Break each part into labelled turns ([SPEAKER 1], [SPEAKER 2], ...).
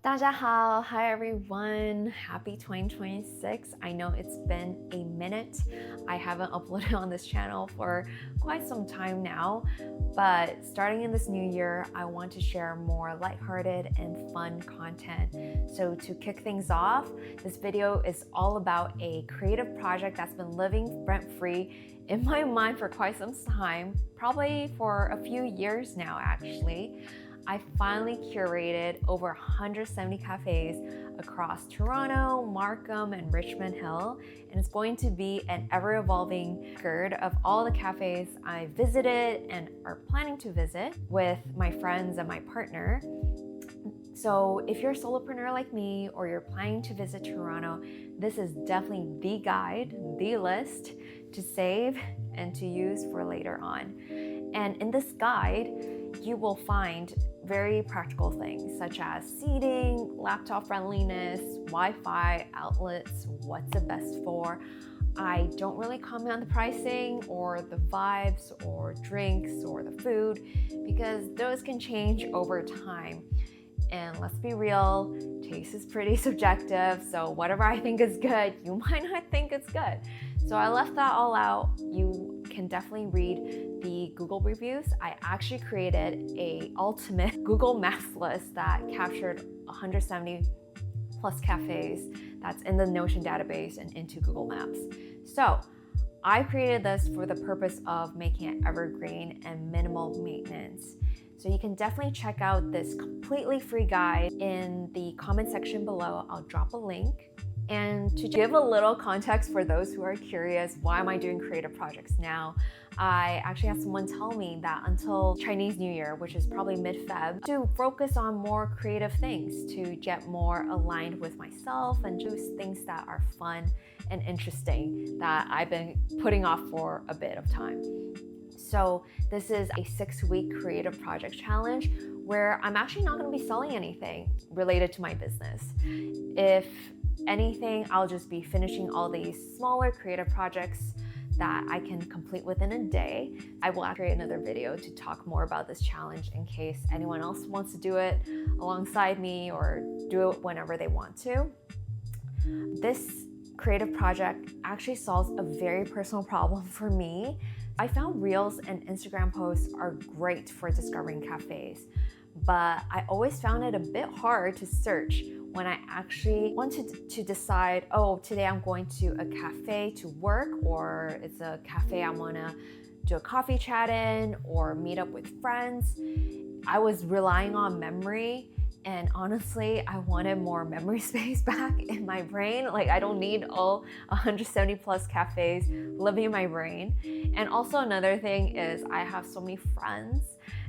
[SPEAKER 1] 大家好, hi everyone, happy 2026. I know it's been a minute. I haven't uploaded on this channel for quite some time now, but starting in this new year, I want to share more lighthearted and fun content. So to kick things off, this video is all about a creative project that's been living rent-free in my mind for quite some time, probably for a few years now actually. I finally curated over 170 cafes across Toronto, Markham, and Richmond Hill, and it's going to be an ever-evolving record of all the cafes I visited and are planning to visit with my friends and my partner. So if you're a solopreneur like me or you're planning to visit Toronto, this is definitely the guide, the list to save and to use for later on. And in this guide, you will find very practical things such as seating, laptop friendliness, Wi-Fi, outlets, what's it best for. I don't really comment on the pricing or the vibes or drinks or the food because those can change over time. And let's be real, taste is pretty subjective, so whatever I think is good, you might not think it's good. So I left that all out. You can definitely read the Google reviews. I actually created a ultimate Google Maps list that captured 170 plus cafes that's in the Notion database and into Google Maps. So I created this for the purpose of making it evergreen and minimal maintenance. So you can definitely check out this completely free guide in the comment section below. I'll drop a link. And to give a little context for those who are curious, why am I doing creative projects now? I actually had someone tell me that until Chinese New Year, which is probably mid-Feb, to focus on more creative things, to get more aligned with myself and choose things that are fun and interesting that I've been putting off for a bit of time. So this is a 6-week creative project challenge where I'm actually not going to be selling anything related to my business. If anything, I'll just be finishing all these smaller creative projects that I can complete within a day. I will create another video to talk more about this challenge in case anyone else wants to do it alongside me or do it whenever they want to. This creative project actually solves a very personal problem for me. I found Reels and Instagram posts are great for discovering cafes, but I always found it a bit hard to search when I actually wanted to decide, oh, today I'm going to a cafe to work, or it's a cafe I wanna do a coffee chat in or meet up with friends. I was relying on memory, and honestly, I wanted more memory space back in my brain. Like, I don't need all 170 plus cafes living in my brain. And also another thing is I have so many friends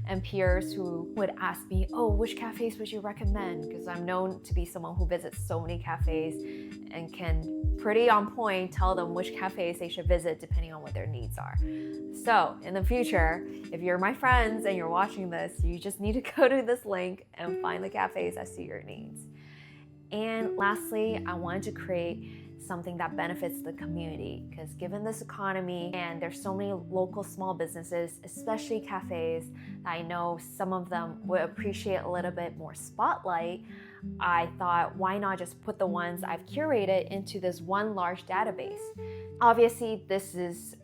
[SPEAKER 1] and peers who would ask me, oh, which cafes would you recommend? Because I'm known to be someone who visits so many cafes and can pretty on point tell them which cafes they should visit depending on what their needs are. So in the future, if you're my friends and you're watching this, you just need to go to this link and find the cafes that suit your needs. And lastly, I wanted to create something that benefits the community, because given this economy and there's so many local small businesses, especially cafes, that I know some of them would appreciate a little bit more spotlight, I thought, why not just put the ones I've curated into this one large database? Obviously, this is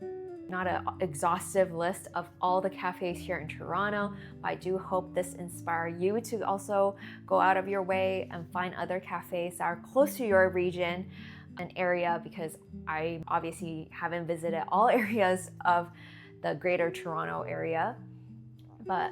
[SPEAKER 1] not an exhaustive list of all the cafes here in Toronto, but I do hope this inspires you to also go out of your way and find other cafes that are close to your region and area, because I obviously haven't visited all areas of the greater Toronto area. But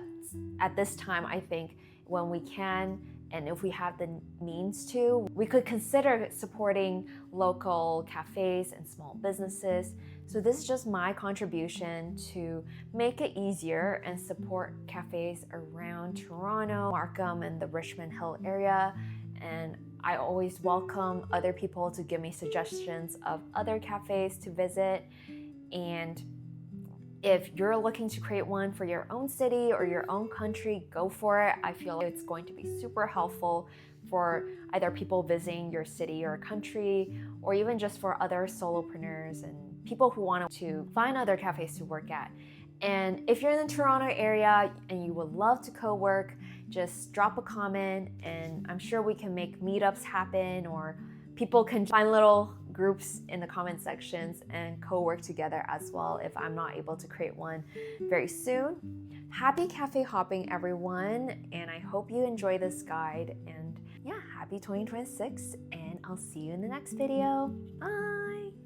[SPEAKER 1] at this time, I think when we can, and if we have the means to, we could consider supporting local cafes and small businesses. So this is just my contribution to make it easier and support cafes around Toronto, Markham, and the Richmond Hill area. And I always welcome other people to give me suggestions of other cafes to visit. And if you're looking to create one for your own city or your own country, go for it. I feel it's going to be super helpful for either people visiting your city or country, or even just for other solopreneurs and people who want to find other cafes to work at. And if you're in the Toronto area and you would love to co-work, just drop a comment, and I'm sure we can make meetups happen, or people can find little groups in the comment sections and co-work together as well if I'm not able to create one very soon. Happy cafe hopping, everyone, and I hope you enjoy this guide. And yeah, happy 2026, and I'll see you in the next video. Bye!